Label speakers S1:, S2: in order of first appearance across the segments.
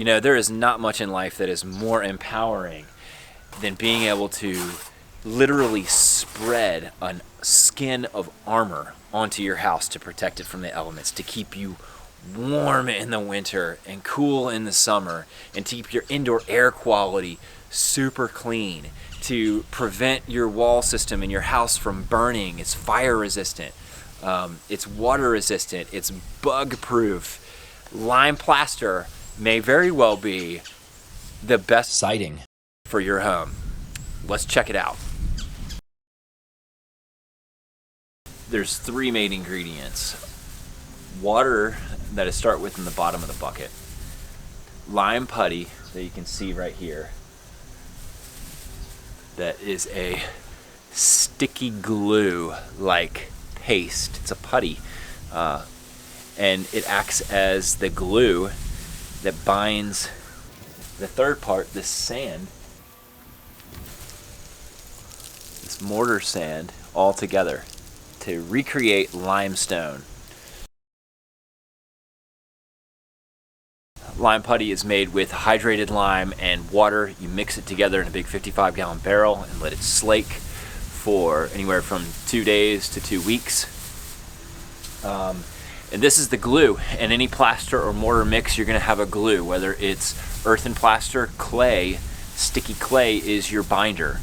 S1: You know, there is not much in life that is more empowering than being able to literally spread a skin of armor onto your house to protect it from the elements, to keep you warm in the winter and cool in the summer, and to keep your indoor air quality super clean, to prevent your wall system in your house from burning. It's fire resistant, it's water resistant, it's bug proof. Lime plaster may very well be the best siding for your home. Let's check it out. There's three main ingredients. Water that I start with in the bottom of the bucket. Lime putty that you can see right here. That is a sticky glue like paste. It's a putty. And it acts as the glue that binds the third part, this sand, this mortar sand, all together to recreate limestone. Lime putty is made with hydrated lime and water. You mix it together in a big 55-gallon barrel and let it slake for anywhere from 2 days to 2 weeks. And this is the glue. In any plaster or mortar mix, you're going to have a glue, whether it's earthen plaster, clay. Sticky clay is your binder.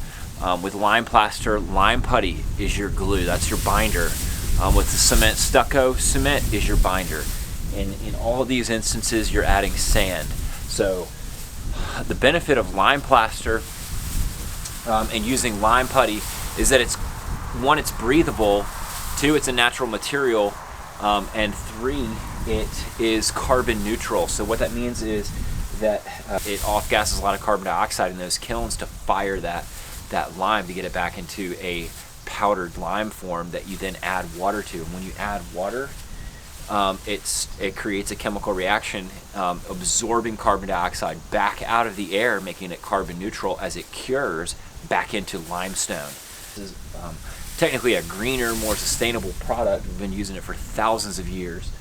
S1: With lime plaster, lime putty is your glue. That's your binder. With the cement stucco, cement is your binder. And in all of these instances, you're adding sand. So the benefit of lime plaster and using lime putty is that it's, one, it's breathable, two, it's a natural material, and three, it is carbon neutral. So what that means is that it off-gasses a lot of carbon dioxide in those kilns to fire that lime to get it back into a powdered lime form that you then add water to. And when you add water, it creates a chemical reaction, absorbing carbon dioxide back out of the air, making it carbon neutral as it cures back into limestone. This is technically a greener, more sustainable product. We've been using it for thousands of years.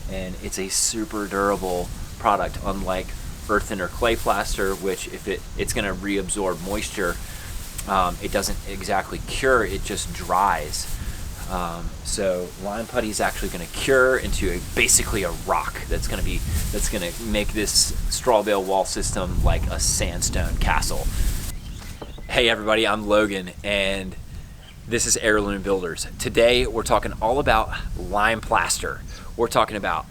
S1: And it's a super durable product, unlike earthen or clay plaster, which if it's going to reabsorb moisture, it doesn't exactly cure, it just dries. So lime putty is actually going to cure into basically a rock that's going to make this straw bale wall system like a sandstone castle. Hey everybody, I'm Logan and this is Heirloom Builders. Today we're talking all about lime plaster. We're talking about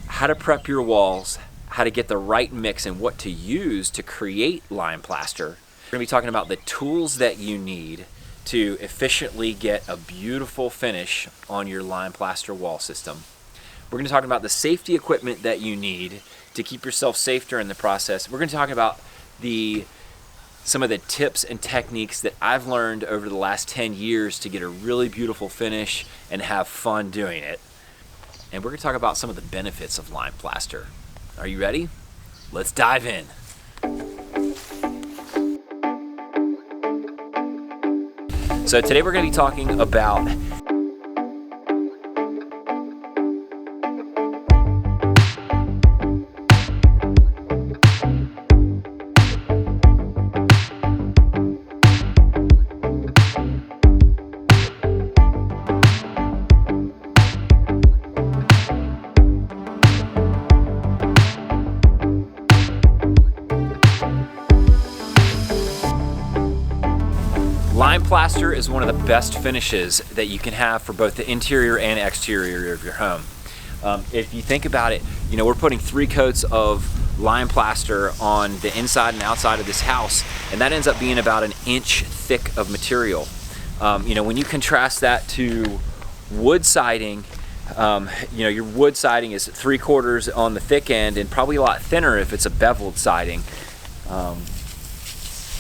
S1: how to prep your walls, how to get the right mix and what to use to create lime plaster. We're going to be talking about the tools that you need to efficiently get a beautiful finish on your lime plaster wall system. We're going to talk about the safety equipment that you need to keep yourself safe during the process. We're going to talk about some of the tips and techniques that I've learned over the last 10 years to get a really beautiful finish and have fun doing it. And we're going to talk about some of the benefits of lime plaster. Are you ready? Let's dive in. So today we're going to be talking about lime plaster is one of the best finishes that you can have for both the interior and exterior of your home. If you think about it, you know, we're putting 3 coats of lime plaster on the inside and outside of this house, and that ends up being about an inch thick of material. You know, when you contrast that to wood siding, you know, your wood siding is 3/4 on the thick end and probably a lot thinner if it's a beveled siding.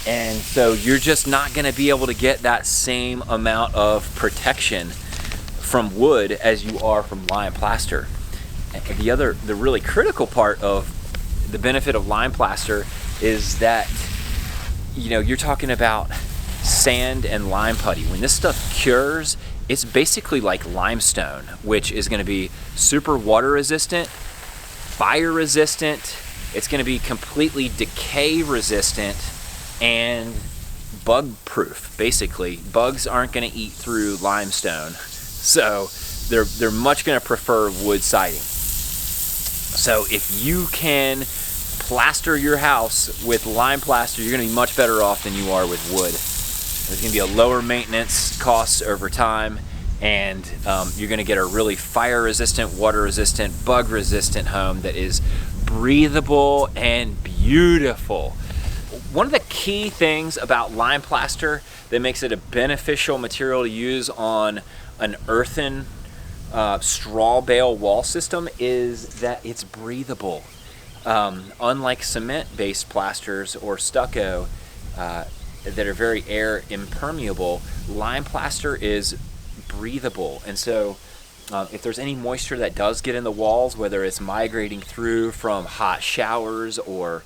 S1: And so you're just not going to be able to get that same amount of protection from wood as you are from lime plaster. And the really critical part of the benefit of lime plaster is that, you know, you're talking about sand and lime putty. When this stuff cures, it's basically like limestone, which is going to be super water resistant fire resistant, it's going to be completely decay resistant, and bug proof. Basically, bugs aren't going to eat through limestone, so they're much going to prefer wood siding. So if you can plaster your house with lime plaster, you're going to be much better off than you are with wood. There's going to be a lower maintenance costs over time, and you're going to get a really fire resistant, water resistant, bug resistant home that is breathable and beautiful. One of the key things about lime plaster that makes it a beneficial material to use on an earthen straw bale wall system is that it's breathable. Unlike cement-based plasters or stucco that are very air impermeable, lime plaster is breathable. And so if there's any moisture that does get in the walls, whether it's migrating through from hot showers or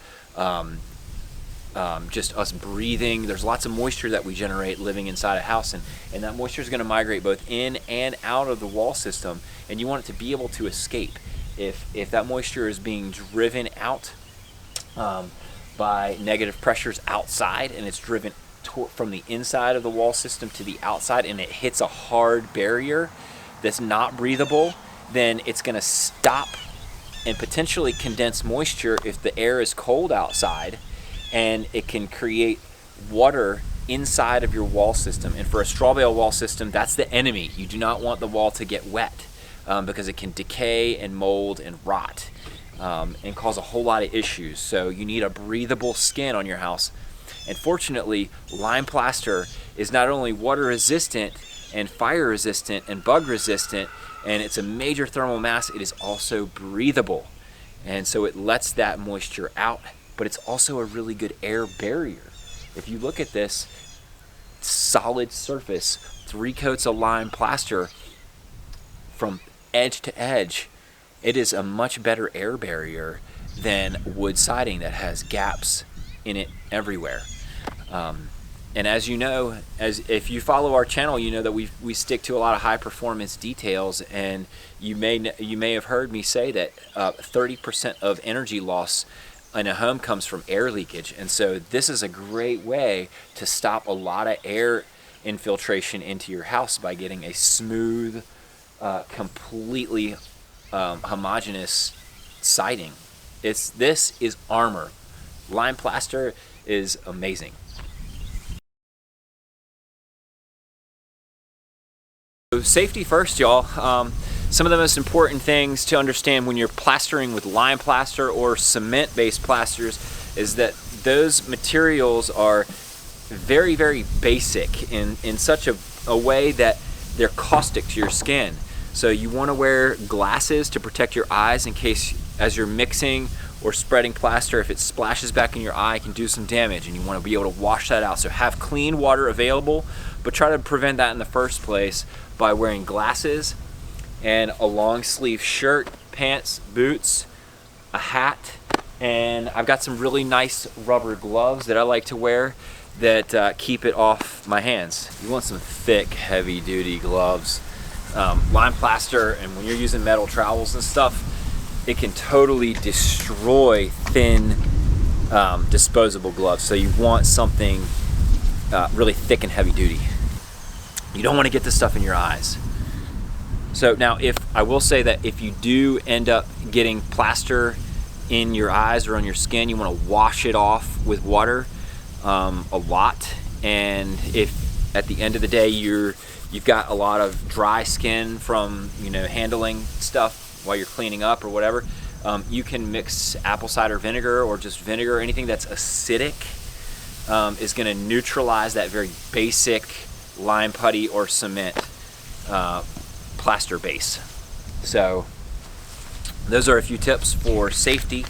S1: just us breathing, there's lots of moisture that we generate living inside a house, and that moisture is going to migrate both in and out of the wall system, and you want it to be able to escape. If that moisture is being driven out by negative pressures outside, and it's driven from the inside of the wall system to the outside, and it hits a hard barrier that's not breathable, then it's going to stop and potentially condense moisture if the air is cold outside, and it can create water inside of your wall system. And for a straw bale wall system, that's the enemy. You do not want the wall to get wet because it can decay and mold and rot and cause a whole lot of issues. So you need a breathable skin on your house. And fortunately, lime plaster is not only water resistant and fire resistant and bug resistant, and it's a major thermal mass, it is also breathable. And so it lets that moisture out, but it's also a really good air barrier. If you look at this solid surface, 3 coats of lime plaster from edge to edge, it is a much better air barrier than wood siding that has gaps in it everywhere. And as you know, if you follow our channel, you know that we stick to a lot of high performance details, and you may have heard me say that 30% of energy loss in a home comes from air leakage. And so this is a great way to stop a lot of air infiltration into your house by getting a smooth, completely homogeneous siding. This is armor. Lime plaster is amazing. So safety first, y'all. Some of the most important things to understand when you're plastering with lime plaster or cement-based plasters is that those materials are very, very basic in such a way that they're caustic to your skin. So you want to wear glasses to protect your eyes in case, as you're mixing or spreading plaster, if it splashes back in your eye, it can do some damage, and you want to be able to wash that out. So have clean water available, but try to prevent that in the first place by wearing glasses and a long sleeve shirt, pants, boots, a hat, and I've got some really nice rubber gloves that I like to wear that keep it off my hands. You want some thick, heavy duty gloves. Lime plaster, and when you're using metal trowels and stuff, it can totally destroy thin disposable gloves. So you want something really thick and heavy duty. You don't want to get this stuff in your eyes. So now, I will say that if you do end up getting plaster in your eyes or on your skin, you want to wash it off with water a lot. And if at the end of the day you've got a lot of dry skin from handling stuff while you're cleaning up or whatever, you can mix apple cider vinegar or just vinegar. Anything that's acidic is going to neutralize that very basic lime putty or cement plaster base. So those are a few tips for safety.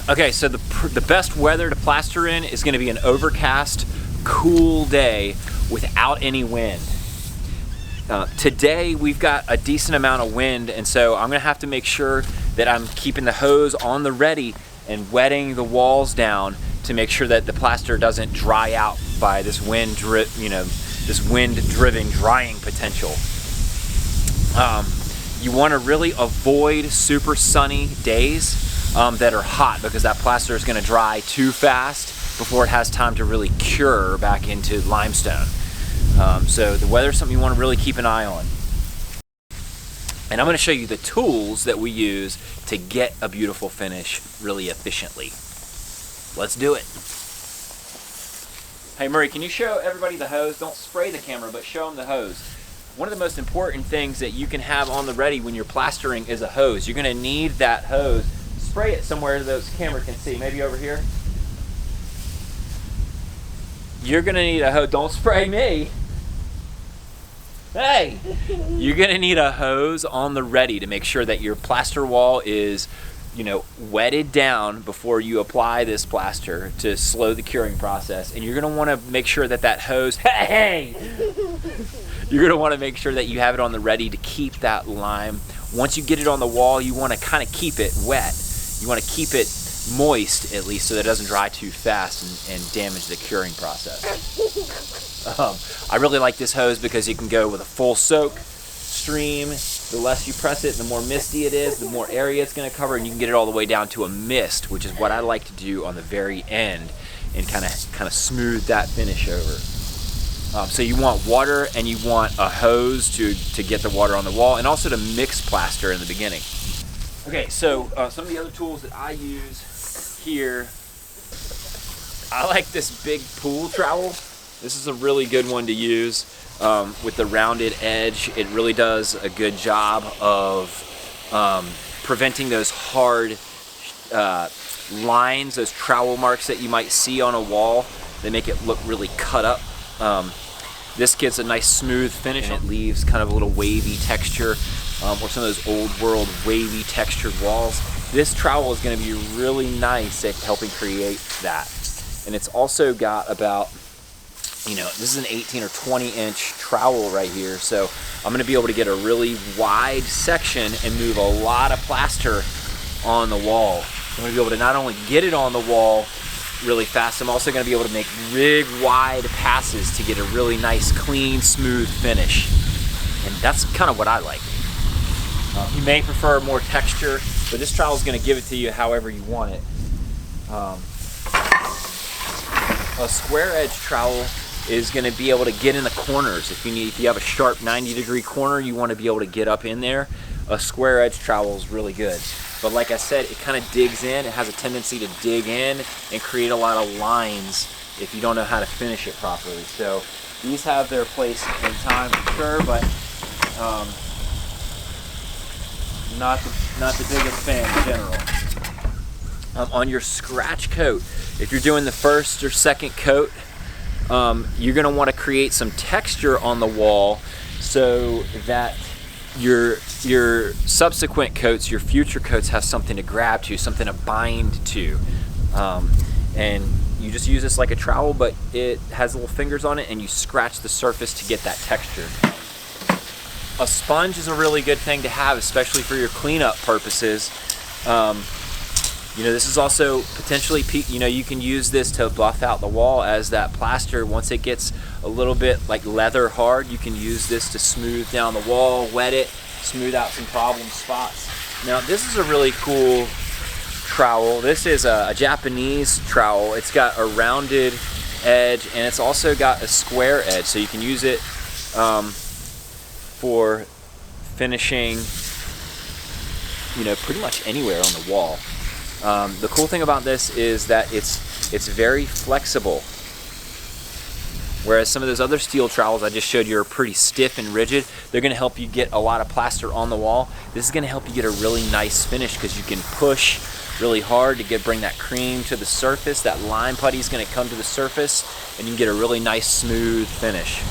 S1: Okay, so the best weather to plaster in is going to be an overcast, cool day without any wind. Today we've got a decent amount of wind, and so I'm going to have to make sure that I'm keeping the hose on the ready and wetting the walls down to make sure that the plaster doesn't dry out by this wind-driven drying potential. You want to really avoid super sunny days that are hot, because that plaster is going to dry too fast before it has time to really cure back into limestone. So the weather is something you want to really keep an eye on. And I'm going to show you the tools that we use to get a beautiful finish really efficiently. Let's do it. Hey Murray, can you show everybody the hose? Don't spray the camera, but show them the hose. One of the most important things that you can have on the ready when you're plastering is a hose. You're going to need that hose. Spray it somewhere those camera can see, maybe over here. You're going to need a hose. Don't spray me. Hey! You're going to need a hose on the ready to make sure that your plaster wall is, wetted down before you apply this plaster to slow the curing process. And you're going to want to make sure that that hose, hey! You're going to want to make sure that you have it on the ready to keep that lime. Once you get it on the wall, you want to kind of keep it wet. You want to keep it moist, at least, so that it doesn't dry too fast and damage the curing process. I really like this hose because you can go with a full soak stream. The less you press it, the more misty it is, the more area it's going to cover, and you can get it all the way down to a mist, which is what I like to do on the very end and kind of smooth that finish over. So you want water and you want a hose to get the water on the wall, and also to mix plaster in the beginning. Okay, so some of the other tools that I use here, I like this big pool trowel. This is a really good one to use with the rounded edge. It really does a good job of preventing those hard lines, those trowel marks that you might see on a wall. They make it look really cut up. This gives a nice smooth finish, and it leaves kind of a little wavy texture, or some of those old world wavy textured walls. This trowel is going to be really nice at helping create that. And it's also got about, this is an 18 or 20 inch trowel right here, so I'm going to be able to get a really wide section and move a lot of plaster on the wall. I'm going to be able to not only get it on the wall really fast, I'm also going to be able to make big wide passes to get a really nice clean smooth finish, and that's kind of what I like. You may prefer more texture, but this trowel is going to give it to you however you want it. A square edge trowel is going to be able to get in the corners. If you have a sharp 90-degree corner, you want to be able to get up in there. A square edge trowel is really good. But like I said, it kind of digs in. It has a tendency to dig in and create a lot of lines if you don't know how to finish it properly. So these have their place in time for sure, but not the biggest fan in general. On your scratch coat, if you're doing the first or second coat, you're going to want to create some texture on the wall so that your subsequent coats, your future coats, have something to grab to, something to bind to. And you just use this like a trowel, but it has little fingers on it, and you scratch the surface to get that texture. A sponge is a really good thing to have, especially for your cleanup purposes. This is also potentially, you can use this to buff out the wall as that plaster, once it gets a little bit like leather hard, you can use this to smooth down the wall, wet it, smooth out some problem spots. Now this is a really cool trowel. This is a Japanese trowel. It's got a rounded edge, and it's also got a square edge, so you can use it for finishing, pretty much anywhere on the wall. The cool thing about this is that it's very flexible. Whereas some of those other steel trowels I just showed you are pretty stiff and rigid. They're going to help you get a lot of plaster on the wall. This is going to help you get a really nice finish because you can push really hard to bring that cream to the surface. That lime putty is going to come to the surface, and you can get a really nice smooth finish.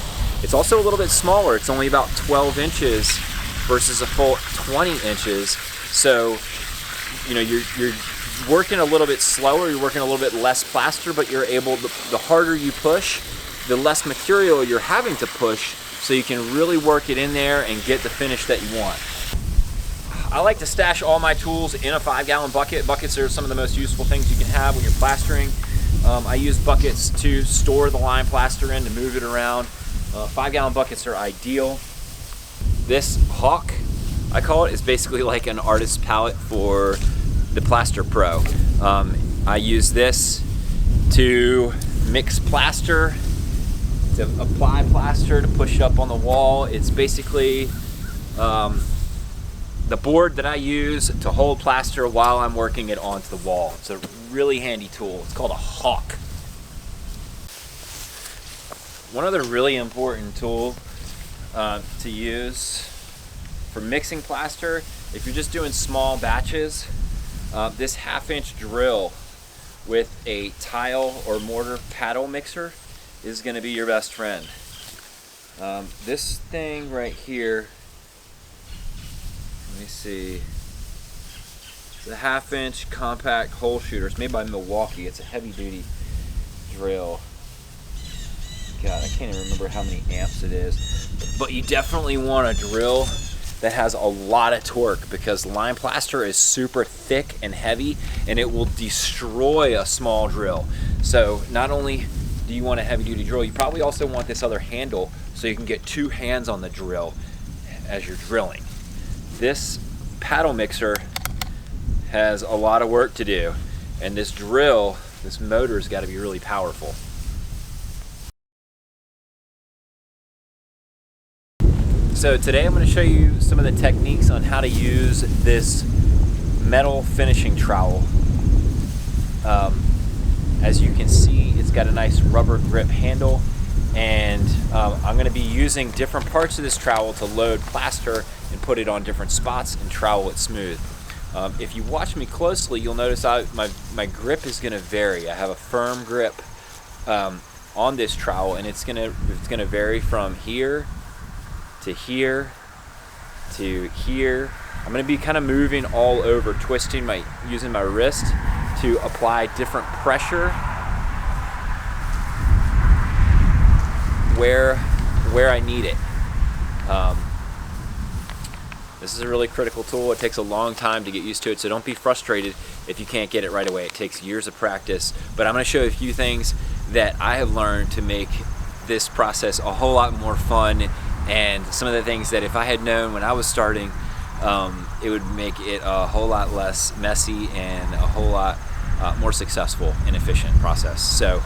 S1: It's also a little bit smaller. It's only about 12 inches versus a full 20 inches. So, you're working a little bit slower, you're working a little bit less plaster, but you're able, the harder you push, the less material you're having to push, so you can really work it in there and get the finish that you want. I like to stash all my tools in a 5-gallon bucket. Buckets are some of the most useful things you can have when you're plastering. I use buckets to store the lime plaster in, to move it around. 5-gallon buckets are ideal. This hawk, I call it. It's basically like an artist's palette for the Plaster Pro. I use this to mix plaster, to apply plaster, to push it up on the wall. It's basically the board that I use to hold plaster while I'm working it onto the wall. It's a really handy tool. It's called a hawk. One other really important tool to use for mixing plaster, if you're just doing small batches, this 1/2-inch drill with a tile or mortar paddle mixer is going to be your best friend. This thing right here, let me see, it's a 1/2-inch compact hole shooter. It's made by Milwaukee. It's a heavy duty drill. God, I can't even remember how many amps it is. But you definitely want a drill that has a lot of torque, because lime plaster is super thick and heavy and it will destroy a small drill. So not only do you want a heavy duty drill, you probably also want this other handle so you can get 2 hands on the drill as you're drilling. This paddle mixer has a lot of work to do, and this drill, this motor's got to be really powerful. So today I'm going to show you some of the techniques on how to use this metal finishing trowel. As you can see, it's got a nice rubber grip handle, and I'm going to be using different parts of this trowel to load plaster and put it on different spots and trowel it smooth. If you watch me closely, you'll notice my grip is going to vary. I have a firm grip on this trowel, and it's going to vary from here to here to here. I'm going to be kind of moving all over, using my wrist to apply different pressure where I need it. This is a really critical tool. It takes a long time to get used to it, so don't be frustrated if you can't get it right away. It takes years of practice, but I'm going to show you a few things that I have learned to make this process a whole lot more fun, and some of the things that if I had known when I was starting, it would make it a whole lot less messy and a whole lot more successful and efficient process. So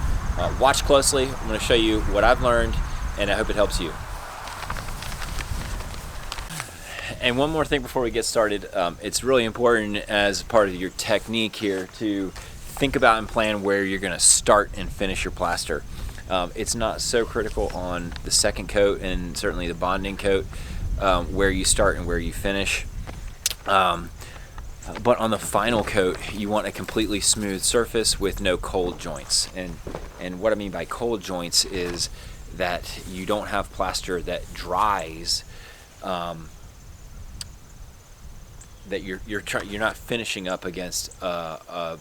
S1: watch closely. I'm going to show you what I've learned, and I hope it helps you. And one more thing before we get started, it's really important as part of your technique here to think about and plan where you're going to start and finish your plaster. It's not so critical on the second coat and certainly the bonding coat, where you start and where you finish. But on the final coat, you want a completely smooth surface with no cold joints. And what I mean by cold joints is that you don't have plaster that dries, that you're not finishing up against a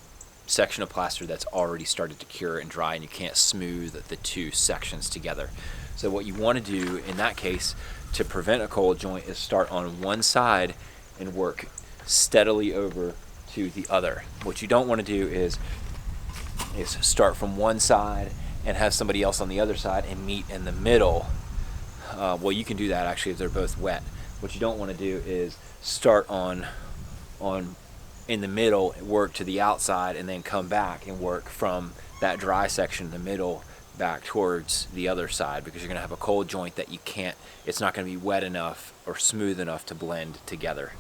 S1: section of plaster that's already started to cure and dry, and you can't smooth the 2 sections together. So what you want to do in that case to prevent a cold joint is start on one side and work steadily over to the other. What you don't want to do is start from one side and have somebody else on the other side and meet in the middle. Well, you can do that actually if they're both wet. What you don't want to do is start on in the middle, work to the outside, and then come back and work from that dry section in the middle back towards the other side, because you're going to have a cold joint that you can't, it's not going to be wet enough or smooth enough to blend together.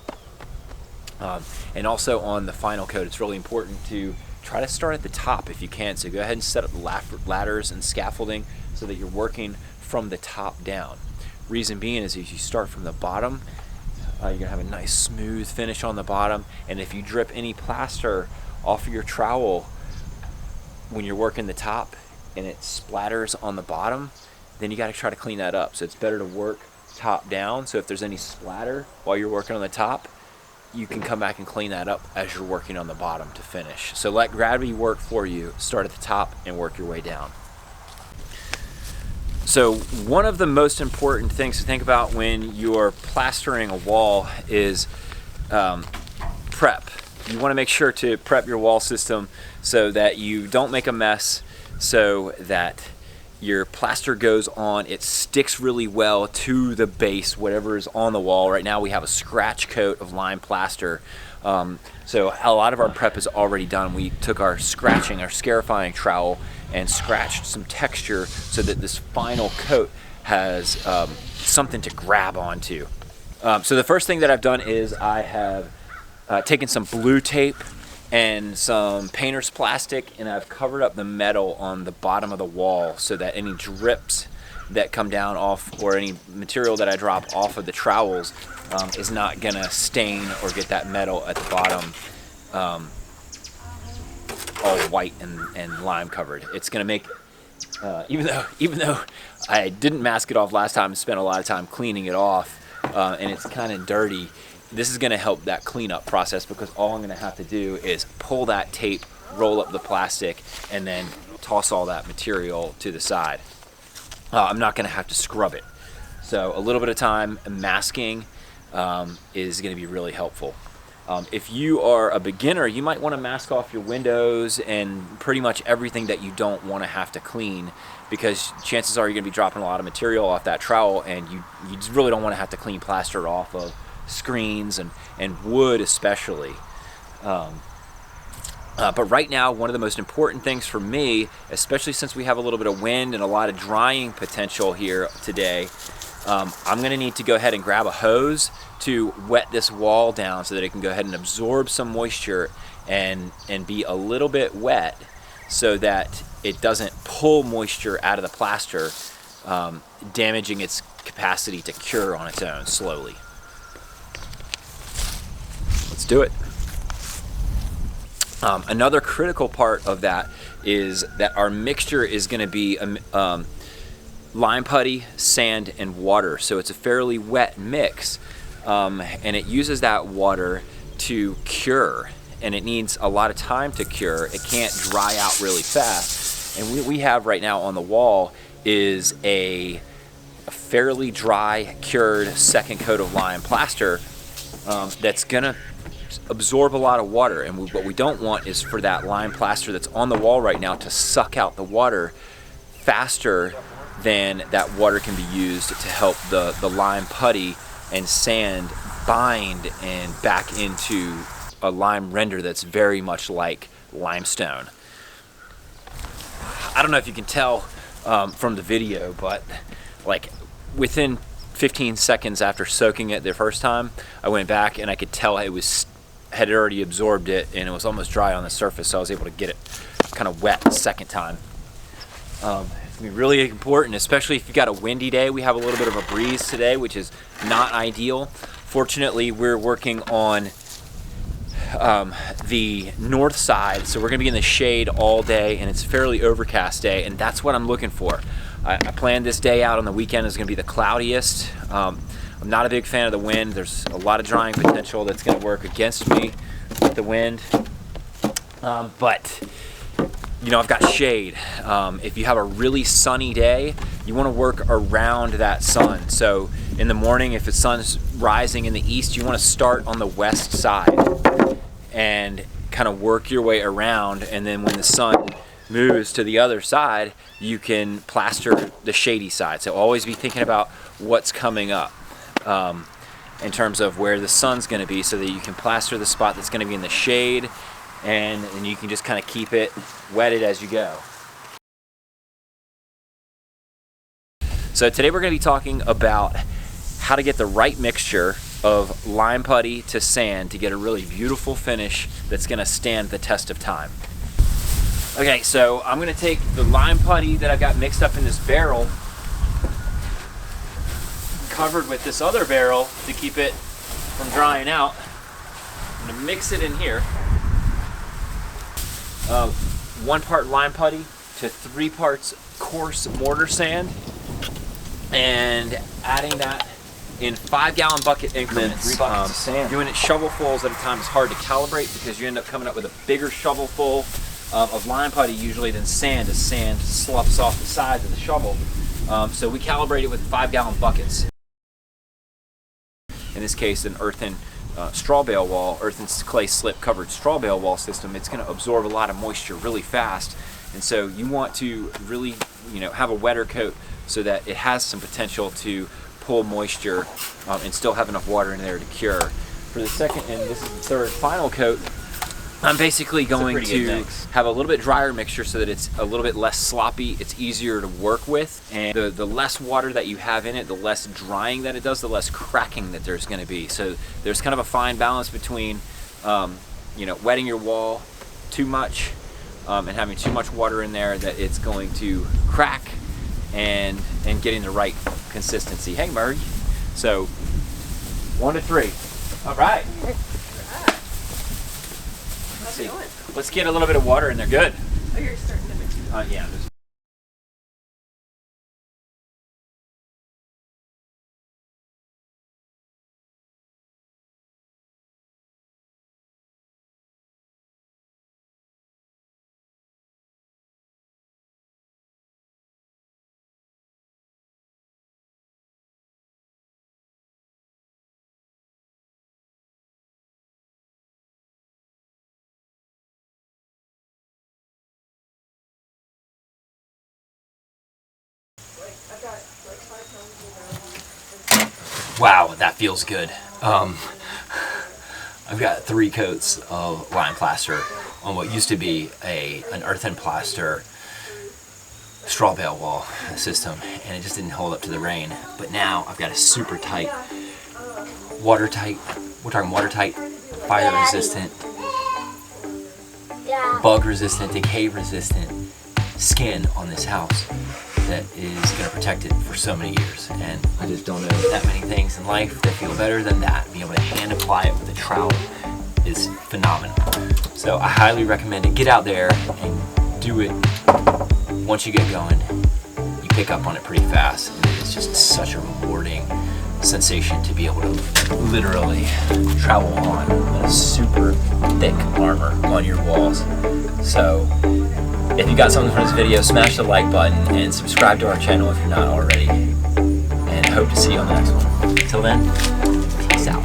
S1: And also on the final coat, it's really important to try to start at the top if you can. So go ahead and set up ladders and scaffolding so that you're working from the top down. Reason being is if you start from the bottom, you're going to have a nice smooth finish on the bottom, and if you drip any plaster off of your trowel when you're working the top and it splatters on the bottom, then you got to try to clean that up. So it's better to work top down, so if there's any splatter while you're working on the top, you can come back and clean that up as you're working on the bottom to finish. So let gravity work for you. Start at the top and work your way down. So one of the most important things to think about when you're plastering a wall is prep. You want to make sure to prep your wall system so that you don't make a mess, so that your plaster goes on, it sticks really well to the base, whatever is on the wall. Right now we have a scratch coat of lime plaster. So a lot of our prep is already done. We took our scarifying trowel and scratched some texture so that this final coat has something to grab onto. So the first thing that I've done is I have taken some blue tape and some painter's plastic, and I've covered up the metal on the bottom of the wall so that any drips that come down off, or any material that I drop off of the trowels, is not gonna stain or get that metal at the bottom all white and lime covered. It's gonna make, even though I didn't mask it off last time and spent a lot of time cleaning it off, and it's kind of dirty, this is going to help that cleanup process, because all I'm going to have to do is pull that tape, roll up the plastic, and then toss all that material to the side. I'm not going to have to scrub it. So a little bit of time masking is going to be really helpful. If you are a beginner, you might want to mask off your windows and pretty much everything that you don't want to have to clean, because chances are you're going to be dropping a lot of material off that trowel, and you really don't want to have to clean plaster off of screens and wood especially. But right now, one of the most important things for me, especially since we have a little bit of wind and a lot of drying potential here today, I'm going to need to go ahead and grab a hose to wet this wall down so that it can go ahead and absorb some moisture and be a little bit wet, so that it doesn't pull moisture out of the plaster, damaging its capacity to cure on its own slowly. Let's do it. Another critical part of that is that our mixture is going to be lime putty, sand, and water. So it's a fairly wet mix, and it uses that water to cure, and it needs a lot of time to cure. It can't dry out really fast. And what we have right now on the wall is a fairly dry, cured second coat of lime plaster that's going to absorb a lot of water, and what we don't want is for that lime plaster that's on the wall right now to suck out the water faster than that water can be used to help the lime putty and sand bind and back into a lime render that's very much like limestone. I don't know if you can tell from the video, but like within 15 seconds after soaking it the first time, I went back and I could tell it had already absorbed it, and it was almost dry on the surface, so I was able to get it kind of wet the second time. It's going to be really important, especially if you've got a windy day. We have a little bit of a breeze today, which is not ideal. Fortunately, we're working on the north side, so we're going to be in the shade all day, and it's a fairly overcast day, and that's what I'm looking for. I planned this day out on the weekend is going to be the cloudiest. I'm not a big fan of the wind. There's a lot of drying potential that's going to work against me with the wind. But, you know, I've got shade. If you have a really sunny day, you want to work around that sun. So in the morning, if the sun's rising in the east, you want to start on the west side and kind of work your way around. And then when the sun moves to the other side, you can plaster the shady side. So always be thinking about what's coming up in terms of where the sun's going to be, so that you can plaster the spot that's going to be in the shade, and you can just kind of keep it wetted as you go. So today we're going to be talking about how to get the right mixture of lime putty to sand to get a really beautiful finish that's going to stand the test of time. Okay, so I'm going to take the lime putty that I've got mixed up in this barrel, covered with this other barrel to keep it from drying out. I'm going to mix it in here. 1 part lime putty to 3 parts coarse mortar sand, and adding that in 5-gallon bucket increments.
S2: 3 buckets of sand.
S1: Doing it shovelfuls at a time is hard to calibrate, because you end up coming up with a bigger shovelful of lime putty usually than sand, as sand sloughs off the sides of the shovel. So we calibrate it with 5-gallon buckets. In this case, an earthen straw bale wall, earth and clay slip covered straw bale wall system, it's going to absorb a lot of moisture really fast. And so you want to really, have a wetter coat so that it has some potential to pull moisture and still have enough water in there to cure. For the second, and this is the third final coat, I'm basically going to have a little bit drier mixture so that it's a little bit less sloppy, it's easier to work with, and the less water that you have in it, the less drying that it does, the less cracking that there's going to be. So there's kind of a fine balance between wetting your wall too much and having too much water in there that it's going to crack, and getting the right consistency. Hey Murray. So 1 to 3. All right. Let's get a little bit of water in there. Good.
S2: Oh, you're starting to mix it.
S1: Yeah. Wow, that feels good. I've got 3 coats of lime plaster on what used to be an earthen plaster straw bale wall system, and it just didn't hold up to the rain. But now I've got a super tight, watertight, we're talking watertight, fire resistant, bug resistant, decay resistant skin on this house that is going to protect it for so many years. And I just don't know that many things in life that feel better than that. Being able to hand apply it with a trowel is phenomenal. So I highly recommend it. Get out there and do it. Once you get going, you pick up on it pretty fast. And it's just such a rewarding sensation to be able to literally travel on a super thick armor on your walls. So if you got something from this video, smash the like button and subscribe to our channel if you're not already. And I hope to see you on the next one. Until then, peace out.